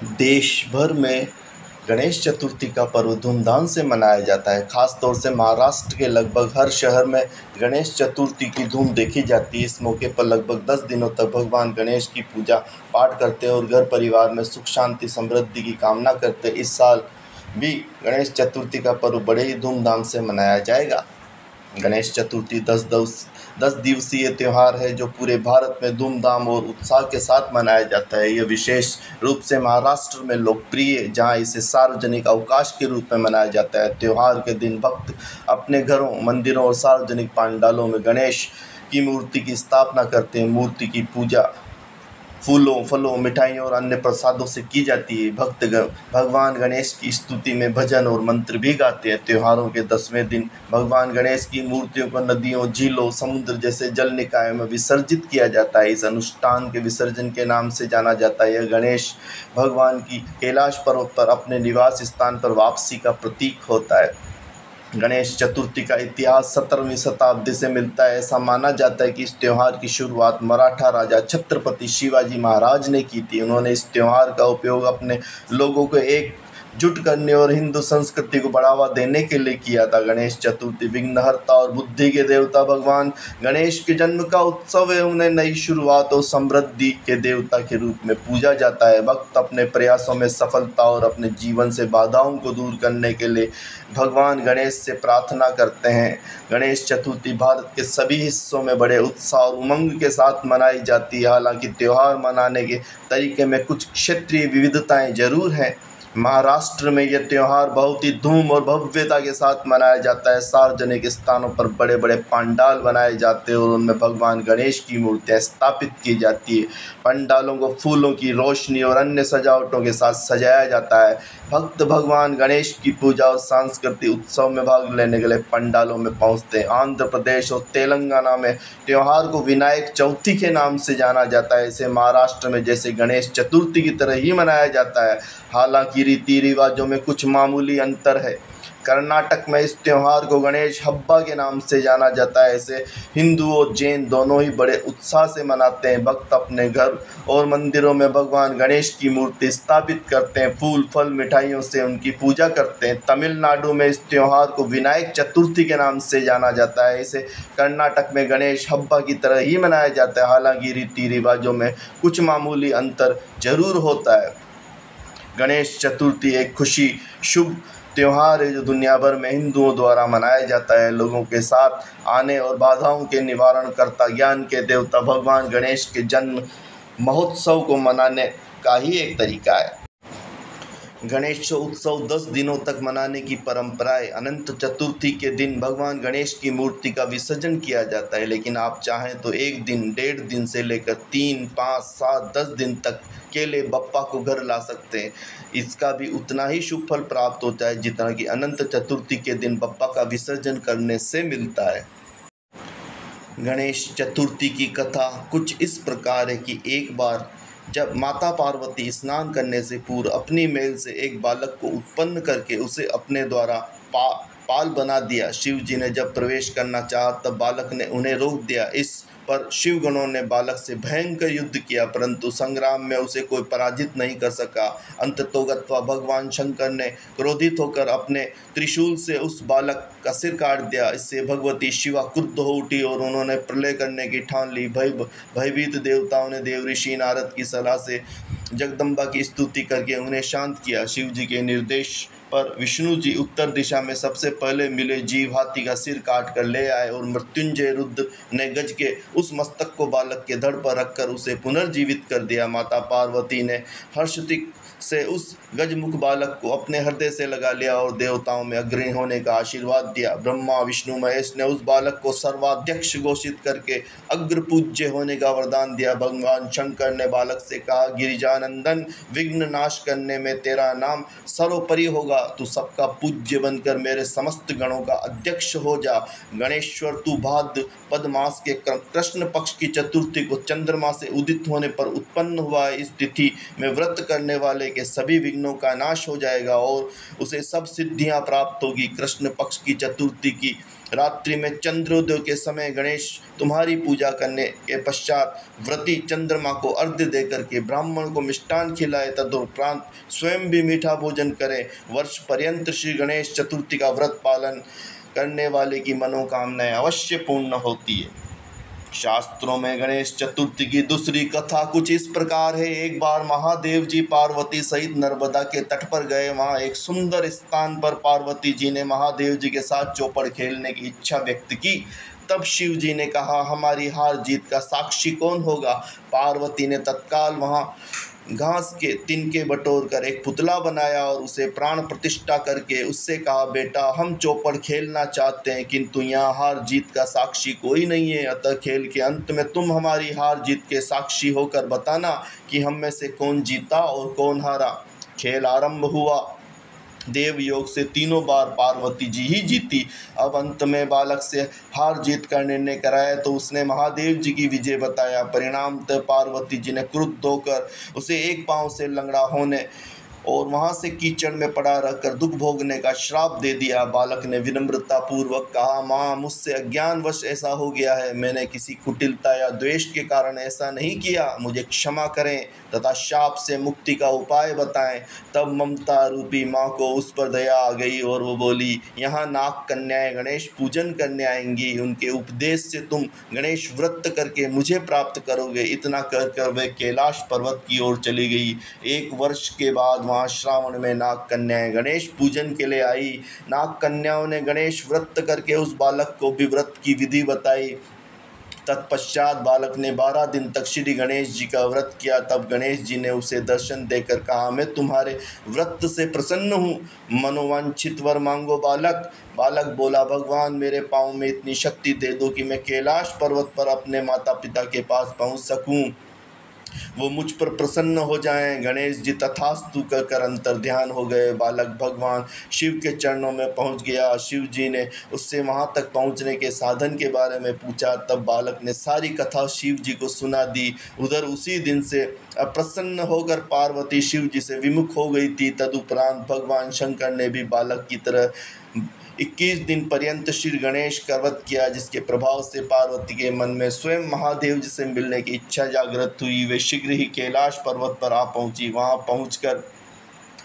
देश भर में गणेश चतुर्थी का पर्व धूमधाम से मनाया जाता है। खास तौर से महाराष्ट्र के लगभग हर शहर में गणेश चतुर्थी की धूम देखी जाती है। इस मौके पर लगभग 10 दिनों तक भगवान गणेश की पूजा पाठ करते हैं और घर परिवार में सुख शांति समृद्धि की कामना करते हैं। इस साल भी गणेश चतुर्थी का पर्व बड़े ही धूमधाम से मनाया जाएगा। गणेश चतुर्थी 10 दिवसीय त्यौहार है जो पूरे भारत में धूमधाम और उत्साह के साथ मनाया जाता है। यह विशेष रूप से महाराष्ट्र में लोकप्रिय है, जहां इसे सार्वजनिक अवकाश के रूप में मनाया जाता है। त्यौहार के दिन भक्त अपने घरों, मंदिरों और सार्वजनिक पंडालों में गणेश की मूर्ति की स्थापना करते हैं। मूर्ति की पूजा फूलों, फलों, मिठाइयों और अन्य प्रसादों से की जाती है। भक्तगण भगवान गणेश की स्तुति में भजन और मंत्र भी गाते हैं। त्योहारों के 10वें दिन भगवान गणेश की मूर्तियों को नदियों, झीलों, समुद्र जैसे जल निकायों में विसर्जित किया जाता है। इस अनुष्ठान के विसर्जन के नाम से जाना जाता है। यह गणेश भगवान की कैलाश पर्वत पर अपने निवास स्थान पर वापसी का प्रतीक होता है। गणेश चतुर्थी का इतिहास 17वीं शताब्दी से मिलता है। ऐसा माना जाता है कि इस त्यौहार की शुरुआत मराठा राजा छत्रपति शिवाजी महाराज ने की थी। उन्होंने इस त्यौहार का उपयोग अपने लोगों को एकजुट करने और हिंदू संस्कृति को बढ़ावा देने के लिए किया था। गणेश चतुर्थी विघ्नहर्ता और बुद्धि के देवता भगवान गणेश के जन्म का उत्सव है। उन्हें नई शुरुआत और समृद्धि के देवता के रूप में पूजा जाता है। भक्त अपने प्रयासों में सफलता और अपने जीवन से बाधाओं को दूर करने के लिए भगवान गणेश से प्रार्थना करते हैं। गणेश चतुर्थी भारत के सभी हिस्सों में बड़े उत्साह और उमंग के साथ मनाई जाती है। हालांकि त्यौहार मनाने के तरीके में कुछ क्षेत्रीय विविधताएं जरूर हैं। महाराष्ट्र में यह त्यौहार बहुत ही धूम और भव्यता के साथ मनाया जाता है। सार्वजनिक स्थानों पर बड़े बड़े पंडाल बनाए जाते हैं और उनमें भगवान गणेश की मूर्तियाँ स्थापित की जाती है। पंडालों को फूलों की रोशनी और अन्य सजावटों के साथ सजाया जाता है। भक्त भगवान गणेश की पूजा और सांस्कृतिक उत्सव में भाग लेने के लिए पंडालों में पहुंचते हैं। आंध्र प्रदेश और तेलंगाना में त्यौहार को विनायक चौथी के नाम से जाना जाता है। इसे महाराष्ट्र में जैसे गणेश चतुर्थी की तरह ही मनाया जाता है। हालांकि रीति रिवाजों में कुछ मामूली अंतर है। कर्नाटक में इस त्यौहार को गणेश हब्बा के नाम से जाना जाता है। इसे हिंदू और जैन दोनों ही बड़े उत्साह से मनाते हैं। भक्त अपने घर और मंदिरों में भगवान गणेश की मूर्ति स्थापित करते हैं। फूल, फल, मिठाइयों से उनकी पूजा करते हैं। तमिलनाडु में इस त्यौहार को विनायक चतुर्थी के नाम से जाना जाता है। इसे कर्नाटक में गणेश हब्बा की तरह ही मनाया जाता है। हालांकि रीति रिवाजों में कुछ मामूली अंतर जरूर होता है। गणेश चतुर्थी एक खुशी, शुभ त्यौहार है जो दुनिया भर में हिंदुओं द्वारा मनाया जाता है। लोगों के साथ आने और बाधाओं के निवारण करता ज्ञान के देवता भगवान गणेश के जन्म महोत्सव को मनाने का ही एक तरीका है। गणेश उत्सव 10 दिनों तक मनाने की परंपरा है। अनंत चतुर्थी के दिन भगवान गणेश की मूर्ति का विसर्जन किया जाता है, लेकिन आप चाहें तो 1 दिन, 1.5 दिन से लेकर 3, 5, 7, 10 दिन तक के लिए बप्पा को घर ला सकते हैं। इसका भी उतना ही शुभ फल प्राप्त होता है जितना कि अनंत चतुर्थी के दिन बप्पा का विसर्जन करने से मिलता है। गणेश चतुर्थी की कथा कुछ इस प्रकार है कि एक बार जब माता पार्वती स्नान करने से पूर्व अपनी मेल से एक बालक को उत्पन्न करके उसे अपने द्वारा पाल बना दिया। शिव जी ने जब प्रवेश करना चाहा तब बालक ने उन्हें रोक दिया। इस पर शिवगणों ने बालक से भयंकर युद्ध किया, परंतु संग्राम में उसे कोई पराजित नहीं कर सका। अंततोगत्वा भगवान शंकर ने क्रोधित होकर अपने त्रिशूल से उस बालक का सिर काट दिया। इससे भगवती शिवा क्रुद्ध हो उठी और उन्होंने प्रलय करने की ठान ली। भयभीत देवताओं ने देव ऋषि नारद की सलाह से जगदम्बा की स्तुति करके उन्हें शांत किया। शिव जी के निर्देश पर विष्णु जी उत्तर दिशा में सबसे पहले मिले जीव हाथी का सिर काट कर ले आए और मृत्युंजय रुद्र ने गज के उस मस्तक को बालक के धड़ पर रखकर उसे पुनर्जीवित कर दिया। माता पार्वती ने हर्षित से उस गजमुख बालक को अपने हृदय से लगा लिया और देवताओं में अग्रणी होने का आशीर्वाद दिया। ब्रह्मा, विष्णु, महेश ने उस बालक को सर्वाध्यक्ष घोषित करके अग्र पूज्य होने का वरदान दिया। भगवान शंकर ने बालक से कहा, गिरिजानंदन, विघ्न नाश करने में तेरा नाम सर्वोपरि होगा। तू सबका पूज्य बनकर मेरे समस्त गणों का अध्यक्ष हो जा। गणेश्वर, तू भाद्रपद मास के कृष्ण पक्ष की चतुर्थी को चंद्रमा से उदित होने पर उत्पन्न हुआ है। इस तिथि में व्रत करने वाले के सभी विघ्नों का नाश हो जाएगा और उसे सब सिद्धियां प्राप्त होगी। कृष्ण पक्ष की चतुर्थी की रात्रि में चंद्रोदय के समय गणेश तुम्हारी पूजा करने के पश्चात व्रती चंद्रमा को अर्घ्य देकर के ब्राह्मण को मिष्टान खिलाए, तदुपरांत स्वयं भी मीठा भोजन करें। वर्ष पर्यंत श्री गणेश चतुर्थी का व्रत पालन करने वाले की मनोकामनाएं अवश्य पूर्ण होती है। शास्त्रों में गणेश चतुर्थी की दूसरी कथा कुछ इस प्रकार है। एक बार महादेव जी पार्वती सहित नर्मदा के तट पर गए। वहाँ एक सुंदर स्थान पर पार्वती जी ने महादेव जी के साथ चौपड़ खेलने की इच्छा व्यक्त की। तब शिव जी ने कहा, हमारी हार जीत का साक्षी कौन होगा? पार्वती ने तत्काल वहाँ घास के तिनके बटोर कर एक पुतला बनाया और उसे प्राण प्रतिष्ठा करके उससे कहा, बेटा हम चौपड़ खेलना चाहते हैं किंतु यहाँ हार जीत का साक्षी कोई नहीं है, अतः खेल के अंत में तुम हमारी हार जीत के साक्षी होकर बताना कि हम में से कौन जीता और कौन हारा। खेल आरंभ हुआ। देव योग से तीनों बार पार्वती जी ही जीती। अब अंत में बालक से हार जीत का निर्णय कराया तो उसने महादेव जी की विजय बताया। परिणामतः पार्वती जी ने क्रुद्ध होकर उसे एक पांव से लंगड़ा होने और वहां से कीचड़ में पड़ा रहकर दुख भोगने का श्राप दे दिया। बालक ने विनम्रता पूर्वक कहा, माँ मुझसे अज्ञानवश ऐसा हो गया है, मैंने किसी कुटिलता या द्वेष के कारण ऐसा नहीं किया, मुझे क्षमा करें तथा शाप से मुक्ति का उपाय बताएं। तब ममता रूपी माँ को उस पर दया आ गई और वो बोली, यहाँ नाग कन्याएं गणेश पूजन करने आएंगी, उनके उपदेश से तुम गणेश व्रत करके मुझे प्राप्त करोगे। इतना कर कर वे कैलाश पर्वत की ओर चली गई। एक वर्ष के बाद वहाँ श्रावण में नाग कन्याएं गणेश पूजन के लिए आई। नाग कन्याओं ने गणेश व्रत करके उस बालक को भी व्रत की विधि बताई। तत्पश्चात बालक ने 12 दिन तक श्री गणेश जी का व्रत किया। तब गणेश जी ने उसे दर्शन देकर कहा, मैं तुम्हारे व्रत से प्रसन्न हूँ, मनोवांछित वर मांगो बालक। बालक बोला, भगवान मेरे पाँव में इतनी शक्ति दे दो कि मैं कैलाश पर्वत पर अपने माता पिता के पास पहुँच सकूँ, वो मुझ पर प्रसन्न हो जाएं। गणेश जी तथास्तु कहकर अंतर ध्यान हो गए। बालक भगवान शिव के चरणों में पहुंच गया। शिव जी ने उससे वहां तक पहुंचने के साधन के बारे में पूछा। तब बालक ने सारी कथा शिव जी को सुना दी। उधर उसी दिन से अप्रसन्न होकर पार्वती शिव जी से विमुख हो गई थी। तदुपरांत भगवान शंकर ने भी बालक की तरह 21 दिन पर्यंत श्री गणेश का व्रत किया, जिसके प्रभाव से पार्वती के मन में स्वयं महादेव जी से मिलने की इच्छा जागृत हुई। वे शीघ्र ही कैलाश पर्वत पर आ पहुंची। वहां पहुंचकर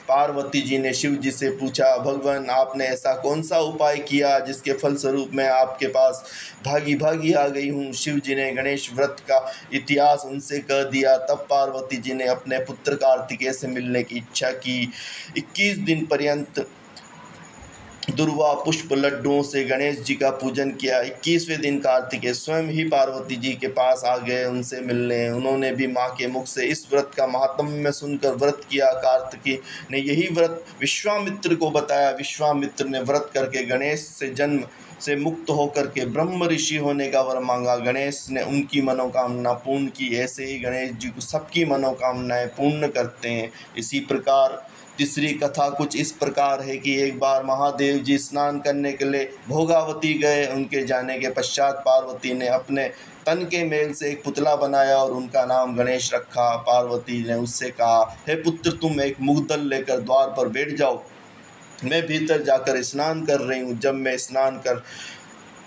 पार्वती जी ने शिव जी से पूछा, भगवान आपने ऐसा कौन सा उपाय किया जिसके फलस्वरूप मैं आपके पास भागी भागी आ गई हूँ? शिव जी ने गणेश व्रत का इतिहास उनसे कह दिया। तब पार्वती जी ने अपने पुत्र कार्तिकेय से मिलने की इच्छा की। 21 दिन पर्यंत दुर्वा पुष्प लड्डुओं से गणेश जी का पूजन किया। 21वें दिन कार्तिकेय स्वयं ही पार्वती जी के पास आ गए उनसे मिलने। उन्होंने भी माँ के मुख से इस व्रत का महात्म्य सुनकर व्रत किया। कार्तिकेय ने यही व्रत विश्वामित्र को बताया। विश्वामित्र ने व्रत करके गणेश से जन्म से मुक्त होकर के ब्रह्म ऋषि होने का वर मांगा। गणेश ने उनकी मनोकामना पूर्ण की। ऐसे ही गणेश जी को सबकी मनोकामनाएं पूर्ण करते हैं। इसी प्रकार तीसरी कथा कुछ इस प्रकार है कि एक बार महादेव जी स्नान करने के लिए भोगावती गए। उनके जाने के पश्चात पार्वती ने अपने तन के मेल से एक पुतला बनाया और उनका नाम गणेश रखा। पार्वती ने उससे कहा, हे पुत्र तुम एक मुग्दल लेकर द्वार पर बैठ जाओ, मैं भीतर जाकर स्नान कर रही हूँ। जब मैं स्नान कर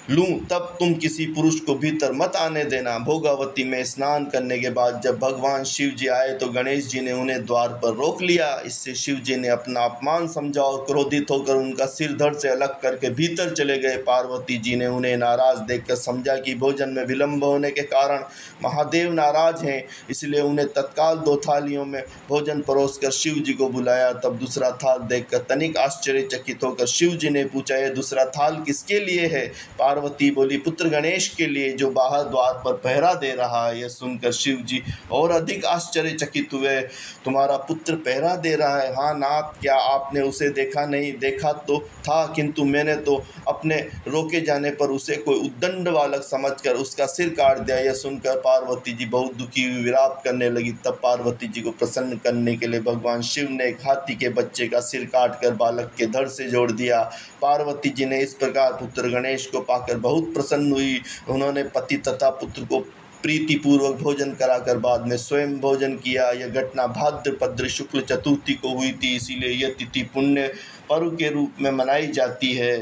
लूँ तब तुम किसी पुरुष को भीतर मत आने देना। भोगावती में स्नान करने के बाद जब भगवान शिव जी आए तो गणेश जी ने उन्हें द्वार पर रोक लिया। इससे शिव जी ने अपना अपमान समझा और क्रोधित होकर उनका सिर धड़ से अलग करके भीतर चले गए। पार्वती जी ने उन्हें नाराज देखकर समझा कि भोजन में विलंब होने के कारण महादेव नाराज हैं, इसलिए उन्हें तत्काल 2 थालियों में भोजन परोसकर शिव जी को बुलाया। तब दूसरा थाल देखकर तनिक आश्चर्यचकित होकर शिव जी ने पूछा, यह दूसरा थाल किसके लिए है? पार्वती बोली, पुत्र गणेश के लिए जो बाहर द्वार पर पहरा दे रहा है। यह सुनकर शिव जी और अधिक आश्चर्यचकित हुए। तुम्हारा पुत्र पहरा दे रहा है? हाँ नाथ, क्या आपने उसे देखा नहीं? देखा तो था, किंतु मैंने तो अपने रोके जाने पर उसे कोई उद्दंड बालक समझकर उसका सिर काट दिया। यह सुनकर पार्वती जी बहुत दुखी हुई, विलाप करने लगी। तब पार्वती जी को प्रसन्न करने के लिए भगवान शिव ने एक हाथी के बच्चे का सिर काटकर बालक के धड़ से जोड़ दिया। पार्वती जी ने इस प्रकार पुत्र गणेश को पाकर बहुत प्रसन्न हुई। उन्होंने पति तथा पुत्र को प्रीतिपूर्वक भोजन कराकर बाद में स्वयं भोजन किया। यह घटना भाद्रपद शुक्ल चतुर्थी को हुई थी, इसीलिए यह तिथि पुण्य पर्व के रूप में मनाई जाती है।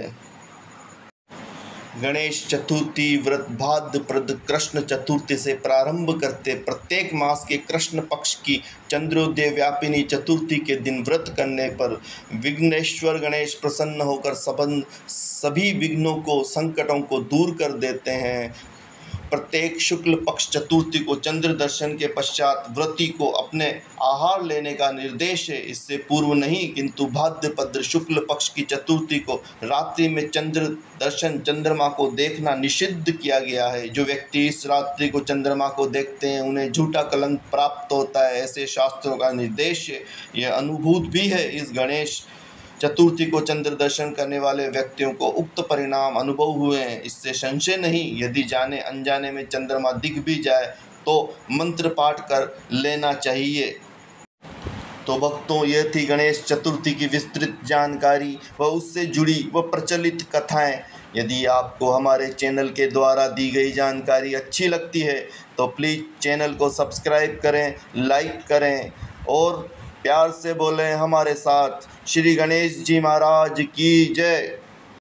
गणेश चतुर्थी व्रत भाद्रपद कृष्ण चतुर्थी से प्रारंभ करते प्रत्येक मास के कृष्ण पक्ष की चंद्रोदय व्यापिनी चतुर्थी के दिन व्रत करने पर विघ्नेश्वर गणेश प्रसन्न होकर सभी विघ्नों को, संकटों को दूर कर देते हैं। प्रत्येक शुक्ल पक्ष चतुर्थी को चंद्र दर्शन के पश्चात व्रती को अपने आहार लेने का निर्देश है। इससे पूर्व नहीं, किंतु भाद्रपद शुक्ल पक्ष की चतुर्थी को रात्रि में चंद्र दर्शन, चंद्रमा को देखना निषिद्ध किया गया है। जो व्यक्ति इस रात्रि को चंद्रमा को देखते हैं उन्हें झूठा कलंक प्राप्त होता है, ऐसे शास्त्रों का निर्देश है। यह अनुभूत भी है। इस गणेश चतुर्थी को चंद्र दर्शन करने वाले व्यक्तियों को उक्त परिणाम अनुभव हुए हैं, इससे संशय नहीं। यदि जाने अनजाने में चंद्रमा दिख भी जाए तो मंत्र पाठ कर लेना चाहिए। तो भक्तों, यह थी गणेश चतुर्थी की विस्तृत जानकारी व उससे जुड़ी व प्रचलित कथाएं। यदि आपको हमारे चैनल के द्वारा दी गई जानकारी अच्छी लगती है तो प्लीज़ चैनल को सब्सक्राइब करें, लाइक करें और प्यार से बोलें हमारे साथ। श्री गणेश जी महाराज की जय।